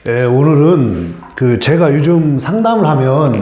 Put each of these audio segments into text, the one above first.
예, 오늘은 제가 요즘 상담을 하면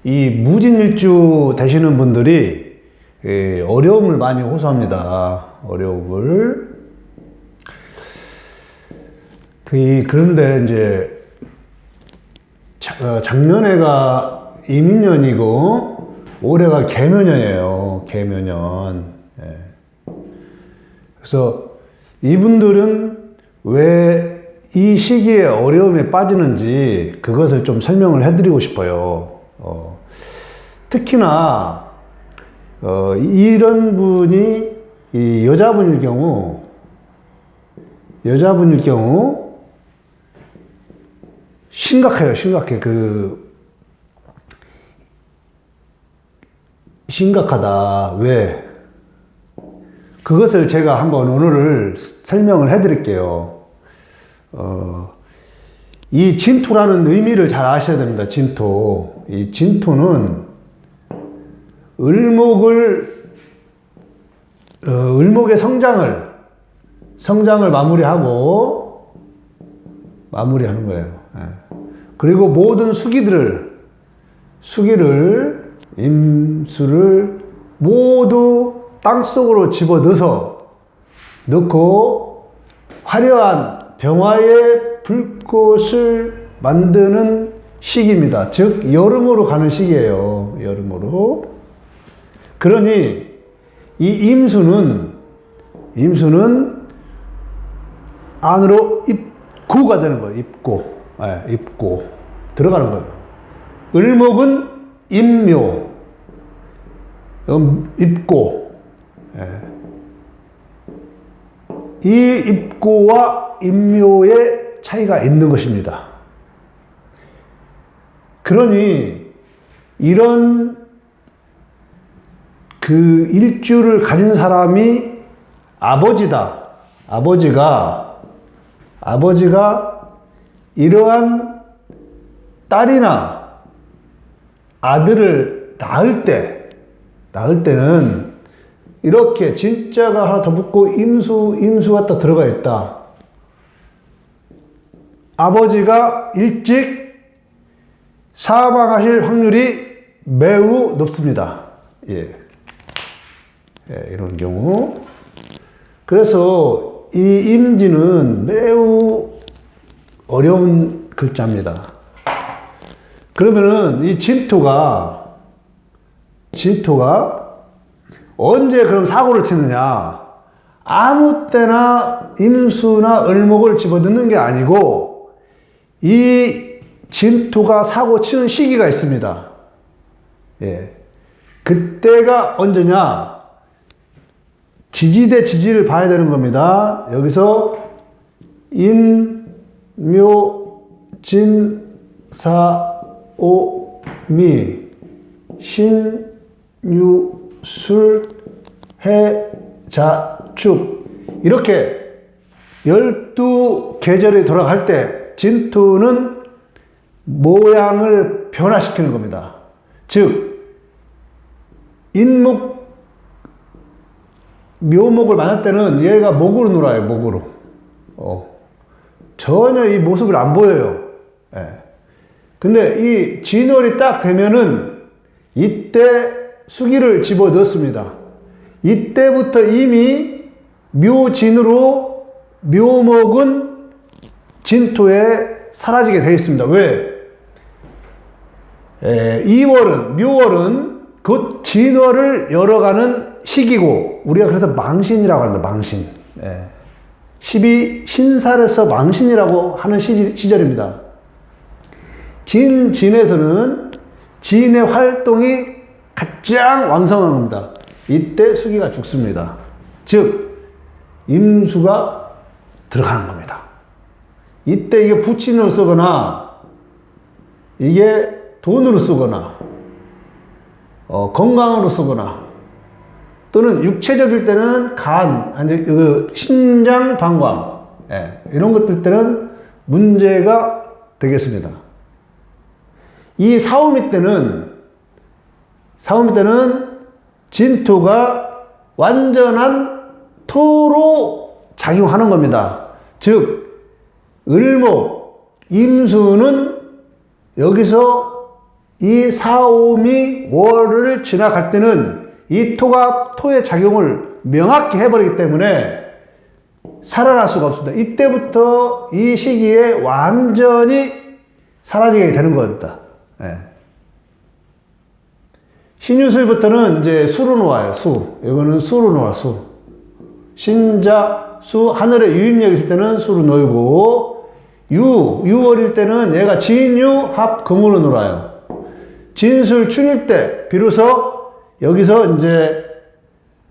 이 무진일주 되시는 분들이 어려움을 많이 호소합니다. 어려움을. 그런데 이제 작년에가 이민년이고 올해가 개묘년이에요. 개묘년. 예. 그래서 이분들은 왜 이 시기에 어려움에 빠지는지 그것을 좀 설명을 해드리고 싶어요. 특히나 이런 분이 이 여자분일 경우 심각해요. 심각해. 심각하다. 왜? 그것을 제가 한번 오늘 설명을 해드릴게요. 이 진토라는 의미를 잘 아셔야 됩니다. 진토. 이 진토는 을목의 성장을 마무리하는 거예요. 예. 그리고 모든 수기를, 임수를 모두 땅속으로 넣고 화려한 병화의 불꽃을 만드는 시기입니다. 즉 여름으로 가는 시기예요. 여름으로. 그러니 이 임수는 안으로 입고가 되는 거예요. 입고 들어가는 거예요. 을목은 임묘, 입고. 이 입고와 임묘의 차이가 있는 것입니다. 그러니 이런 일주를 가진 사람이 아버지가 이러한 딸이나 아들을 낳을 때는 이렇게 진자가 하나 더 붙고 임수가 또 들어가 있다. 아버지가 일찍 사망하실 확률이 매우 높습니다. 예, 이런 경우. 그래서 이 임지는 매우 어려운 글자입니다. 그러면은 이 진토가 언제 그럼 사고를 치느냐? 아무 때나 임수나 을목을 집어넣는 게 아니고 이 진토가 사고 치는 시기가 있습니다. 예. 그때가 언제냐? 지지대 지지를 봐야 되는 겁니다. 여기서 묘, 진, 사, 오, 미, 신, 유, 술, 해, 자, 축. 이렇게 12계절이 돌아갈 때 진토는 모양을 변화시키는 겁니다. 즉, 묘목을 만날 때는 얘가 목으로 놀아요. 목으로. 전혀 이 모습을 안 보여요. 예. 근데 이 진월이 딱 되면은 이때 수기를 집어 넣습니다. 이때부터 이미 묘진으로 묘목은 진토에 사라지게 되어 있습니다. 왜? 묘월은 곧 진월을 열어가는 시기고, 우리가 그래서 망신이라고 합니다. 망신. 12신살에서 망신이라고 하는 시절입니다. 진에서는 진의 활동이 가장 왕성한 겁니다. 이때 수기가 죽습니다. 즉, 임수가 들어가는 겁니다. 이때 이게 부친으로 쓰거나, 이게 돈으로 쓰거나, 건강으로 쓰거나, 또는 육체적일 때는 신장 방광, 이런 것들 때는 문제가 되겠습니다. 이 사오미 때는 진토가 완전한 토로 작용하는 겁니다. 즉, 을목, 임수는 여기서 이 사오미 월을 지나갈 때는 이 토가 토의 작용을 명확히 해버리기 때문에 살아날 수가 없습니다. 이때부터 이 시기에 완전히 사라지게 되는 겁니다. 예. 신유술부터는 이제 수로 놓아요. 수. 이거는 수로 놓아, 수. 신자, 수. 하늘에 유입력이 있을 때는 수로 놓고, 유월일 때는 얘가 진유, 합, 금으로 놀아요. 진술, 춘일 때, 비로소 여기서 이제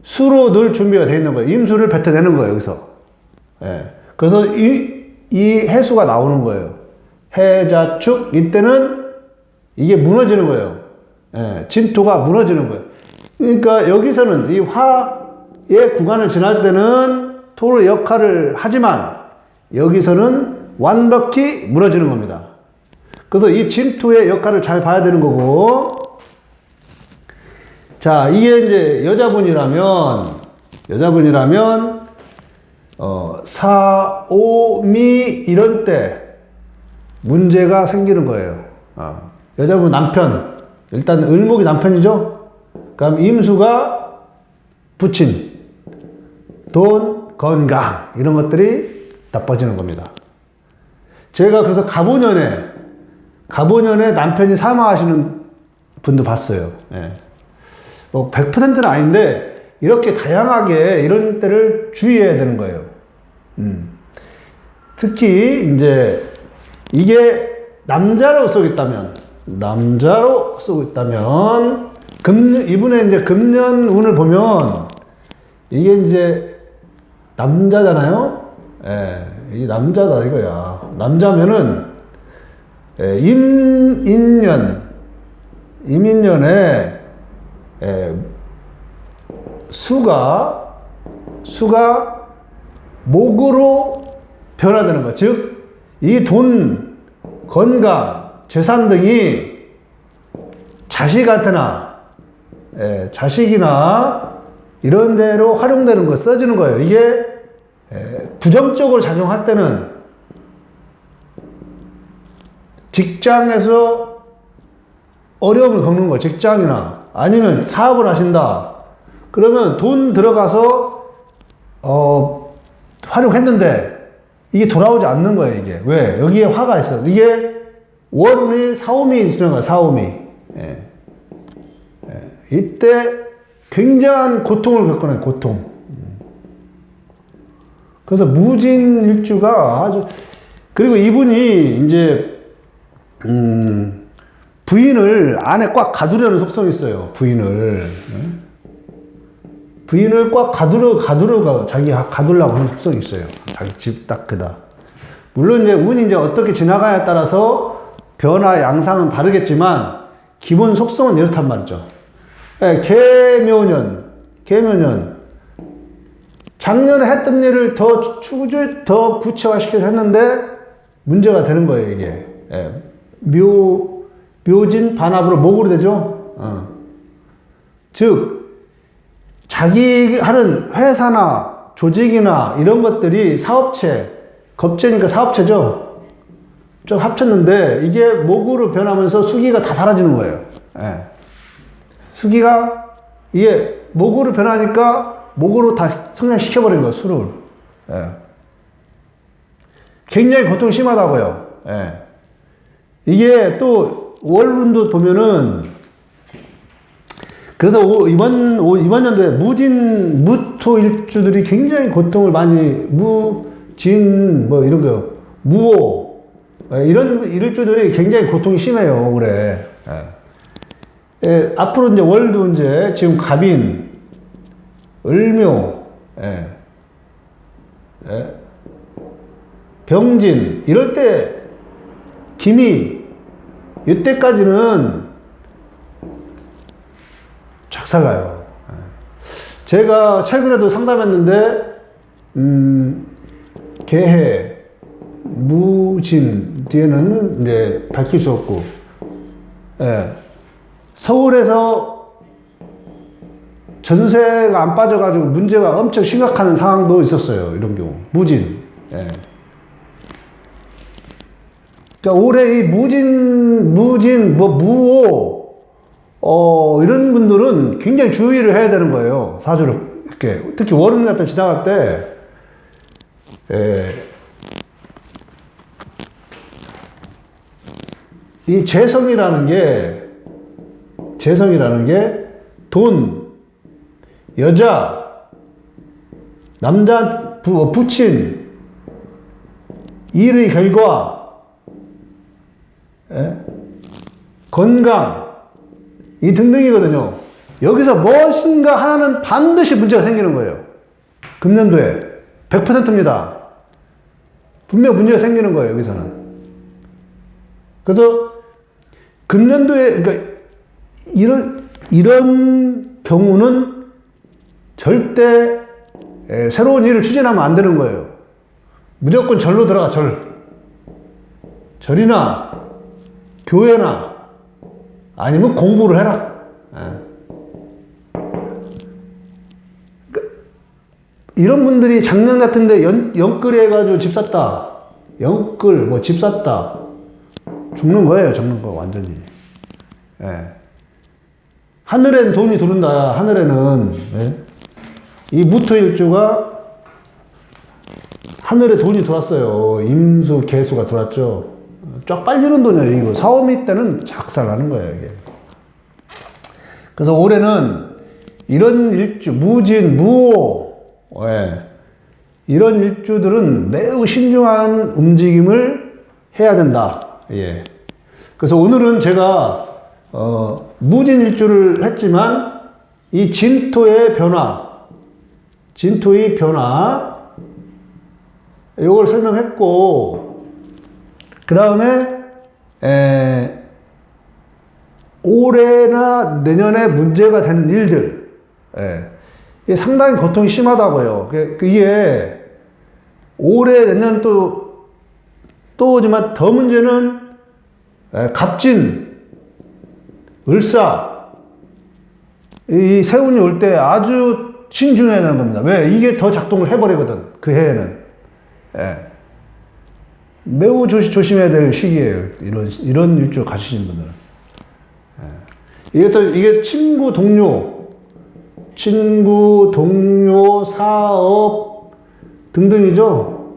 수로 넣을 준비가 되어 있는 거예요. 임수를 뱉어내는 거예요, 여기서. 예. 그래서 이 해수가 나오는 거예요. 해자축, 이때는 이게 무너지는 거예요. 예. 진토가 무너지는 거예요. 그러니까 여기서는 이 화의 구간을 지날 때는 토의 역할을 하지만 여기서는 완벽히 무너지는 겁니다. 그래서 이 진토의 역할을 잘 봐야 되는 거고, 자, 이게 이제 여자분이라면, 사, 오, 미, 이런 때 문제가 생기는 거예요. 여자분 남편, 일단 을목이 남편이죠? 그럼 임수가 부친, 돈, 건강, 이런 것들이 나빠지는 겁니다. 제가 그래서 갑오년에 남편이 사망하시는 분도 봤어요. 예. 뭐 100%는 아닌데 이렇게 다양하게 이런 때를 주의해야 되는 거예요. 특히 이제 이게 남자로 쓰고 있다면 이분의 이제 금년 운을 보면 이게 이제 남자잖아요. 예, 이 남자다 이거야. 남자면은 임인년에 수가 목으로 변화되는 것. 즉, 이 돈, 건강, 재산 등이 자식이나 이런 데로 활용되는 거, 써지는 거예요. 이게 부정적으로 작용할 때는 직장에서 어려움을 겪는 거, 직장이나 아니면 사업을 하신다. 그러면 돈 들어가서 활용했는데 이게 돌아오지 않는 거예요. 이게 왜? 여기에 화가 있어. 이게 월운이 사오미 있는 거야. 사오미. 이때 굉장한 고통을 겪어내요. 고통. 그래서 무진일주가 아주, 그리고 이분이 이제 부인을 안에 꽉 가두려는 속성이 있어요. 부인을 꽉 가두려고 자기 가두려고 하는 속성이 있어요. 자기 집 딱 그다. 물론 이제 운이 이제 어떻게 지나가냐에 따라서 변화 양상은 다르겠지만 기본 속성은 이렇단 말이죠. 개묘년 작년에 했던 일을 더 구체화시켜서 했는데 문제가 되는 거예요. 이게 묘진 반합으로 목으로 되죠. 즉 자기 하는 회사나 조직이나 이런 것들이 사업체, 겁재니까 사업체죠. 좀 합쳤는데 이게 목으로 변하면서 수기가 다 사라지는 거예요. 수기가 이게 목으로 변하니까 목으로 다 성장시켜버린 거예요. 수를. 굉장히 고통이 심하다고요. 이게 또 월운도 보면은, 그래서 이번 연도에 무토 일주들이 굉장히 고통을 많이, 이런 거, 무오, 이런 일주들이 굉장히 고통이 심해요, 올해. 앞으로 이제 월도 이제 지금 갑인, 을묘, 병진, 이럴 때, 기미, 이때까지는 작살나요. 제가 최근에도 상담했는데, 개해, 무진 뒤에는 이제 밝힐 수 없고, 서울에서 전세가 안 빠져가지고 문제가 엄청 심각한 상황도 있었어요. 이런 경우. 무진. 그러니까 올해 이 무오, 이런 분들은 굉장히 주의를 해야 되는 거예요. 사주를, 이렇게. 특히 월은 같은 지나갈 때, 이 재성이라는 게 돈, 여자, 남자, 부친, 일의 결과, 건강, 이 등등이거든요. 여기서 무엇인가 하나는 반드시 문제가 생기는 거예요. 금년도에 100%입니다. 분명 문제가 생기는 거예요, 여기서는. 그래서 금년도에, 그러니까 이런 경우는 절대 새로운 일을 추진하면 안 되는 거예요. 무조건 절로 들어가, 절이나 교회나 아니면 공부를 해라. 이런 분들이 작년 같은데 영끌이 해가지고 집 샀다. 영끌, 뭐 집 샀다. 죽는 거예요, 죽는 거, 완전히. 하늘엔 돈이 두른다, 하늘에는. 이 무토일주가 하늘에 돈이 들어왔어요. 임수, 개수가 들어왔죠. 쫙 빨리는 돈이에요, 이거. 사오미 때는 작살나는 거예요, 이게. 그래서 올해는 이런 일주, 무진, 무오, 이런 일주들은 매우 신중한 움직임을 해야 된다. 그래서 오늘은 제가 무진 일주를 했지만 이 진토의 변화, 이걸 설명했고, 그 다음에 올해나 내년에 문제가 되는 일들, 이게 상당히 고통이 심하다고요. 이게 올해 내년 또 오지만 더 문제는 갑진, 을사, 이 세운이 올 때 아주 신중해야 되는 겁니다. 왜? 이게 더 작동을 해버리거든, 그 해에는. 매우 조심해야 될 시기예요. 이런 일주 가시는 분들은. 이게 친구, 동료, 사업 등등이죠.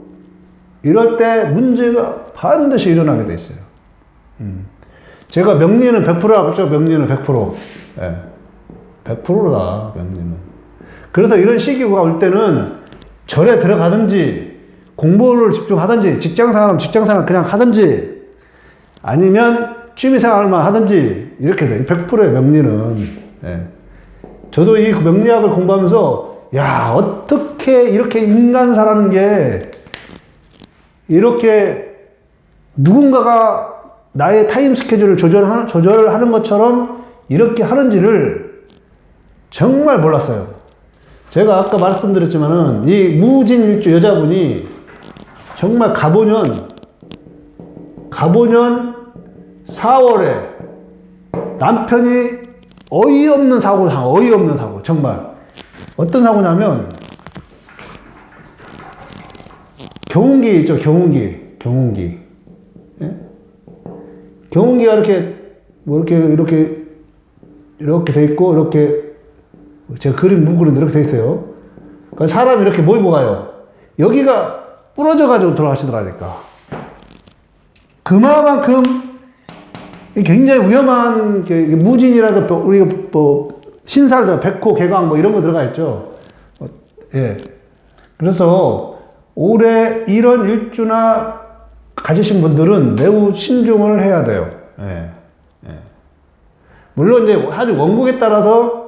이럴 때 문제가 반드시 일어나게 돼 있어요. 제가 명리는 100%라고 했죠. 명리는 100%. 100%다, 명리는. 그래서 이런 시기가 올 때는 절에 들어가든지, 공부를 집중하든지, 직장생활 그냥 하든지, 아니면 취미생활만 하든지, 이렇게 돼요. 100%예요, 명리는. 저도 이 명리학을 공부하면서, 야, 어떻게 이렇게 인간사라는 게, 이렇게 누군가가 나의 타임 스케줄을 조절하는 것처럼 이렇게 하는지를 정말 몰랐어요. 제가 아까 말씀드렸지만은, 이 무진일주 여자분이 정말 가보년 4월에 남편이 어이없는 사고, 정말. 어떤 사고냐면, 경운기 있죠, 경운기. 경운기가 이렇게 돼 있고, 이렇게, 제가 못 그리는데 이렇게 돼 있어요. 그러니까 사람이 이렇게 몰고 가요. 여기가 부러져가지고 돌아가시더라니까. 그만큼 굉장히 위험한 무진이라고 우리가 신살자, 백호, 개강 이런 거 들어가 있죠. 그래서 올해 이런 일주나 가지신 분들은 매우 신중을 해야 돼요. 물론 이제 아주 원국에 따라서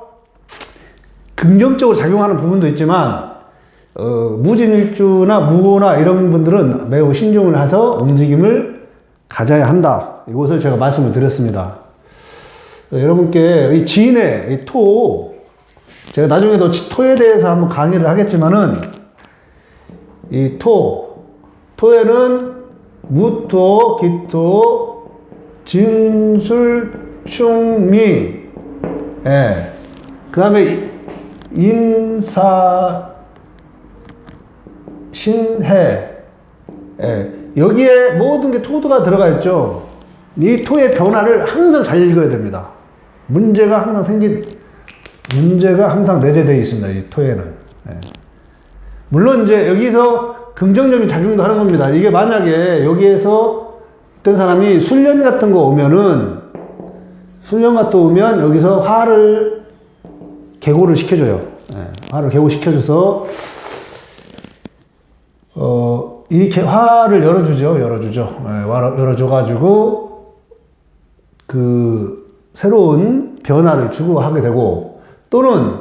긍정적으로 작용하는 부분도 있지만, 무진일주나 무호나 이런 분들은 매우 신중을 해서 움직임을 가져야 한다. 이것을 제가 말씀을 드렸습니다. 여러분께 이 진의 이 토, 제가 나중에도 토에 대해서 한번 강의를 하겠지만은, 이 토에는 무토, 기토, 진술, 충미, 그 다음에 인사, 신해, 여기에 모든 게 토가 들어가 있죠. 이 토의 변화를 항상 잘 읽어야 됩니다. 문제가 항상 내재되어 있습니다. 이 토에는. 예. 물론 이제 여기서 긍정적인 작용도 하는 겁니다. 이게 만약에 여기에서 어떤 사람이 술련 같은 거 오면 여기서 화를 개고를 시켜줘요. 예. 화를 개고시켜줘서 이 화를 열어주죠. 예. 열어줘가지고 그 새로운 변화를 추구하게 되고, 또는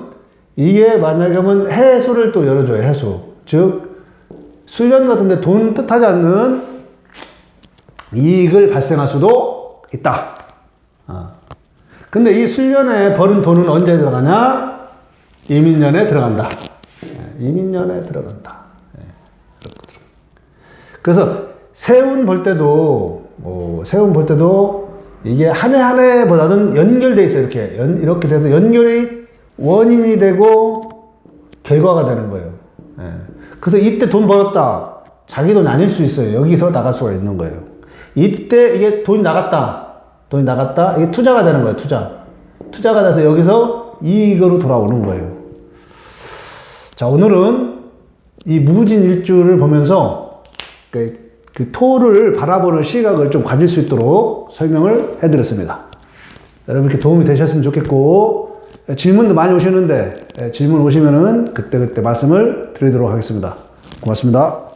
이게 만약에 하면 해수를 또 열어줘요. 해수. 즉 수련 같은데 돈 뜻하지 않는 이익을 발생할 수도 있다. 근데 이 수련에 벌은 돈은 언제 들어가냐? 이민년에 들어간다. 이민년에 들어간다. 그래서 세운 볼 때도 이게 한 해 한 해보다는 연결돼 있어요. 이렇게 돼서 연결이 원인이 되고 결과가 되는 거예요. 그래서 이때 돈 벌었다. 자기 돈이 아닐 수 있어요. 여기서 나갈 수가 있는 거예요. 이때 이게 돈이 나갔다. 이게 투자가 되는 거예요. 투자가 돼서 여기서 이익으로 돌아오는 거예요. 자, 오늘은 이 무진일주를 보면서 그 토를 바라보는 시각을 좀 가질 수 있도록 설명을 해드렸습니다. 여러분 이렇게 도움이 되셨으면 좋겠고, 질문도 많이 오시는데 질문 오시면은 그때 말씀을 드리도록 하겠습니다. 고맙습니다.